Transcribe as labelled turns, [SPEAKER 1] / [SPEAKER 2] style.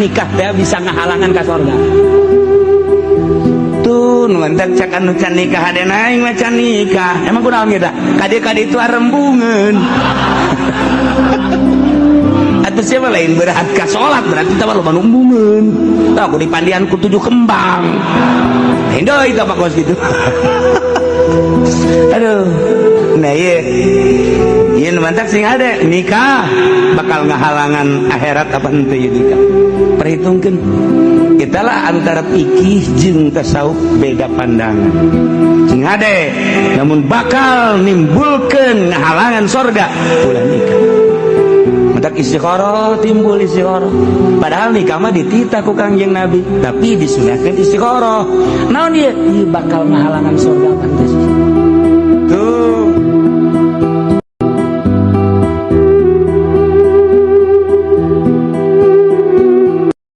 [SPEAKER 1] nikah teh bisa ngahalangan ka surga. Tuh nuantak cak anu can nikah hade naing macan nikah. Emang kunaon ge da? Kade-kade itu arembungeun. Atuh siapa lain berat ka salat berarti tah loba numbungeun. Tah aku dipandian ku 7 kembang. Hindoi tah pakos gitu. Aduh. Nah iya. Ieu nuantak sing hade nikah bakal ngahalangan akhirat apa henteu ieu nikah. Perhitungkeun. Itulah antara fikih jeung tasawuf beda pandangan. Sing hade namun bakal nimbulkeun ngahalangan surga ulah nikah. Mentak istikharah timbul istikharah. Padahal nikah mah dititah ku Kangjeng Nabi, tapi disunahkeun istikharah. Naon ieu? Ieu bakal ngahalangan surga pantes. Tuh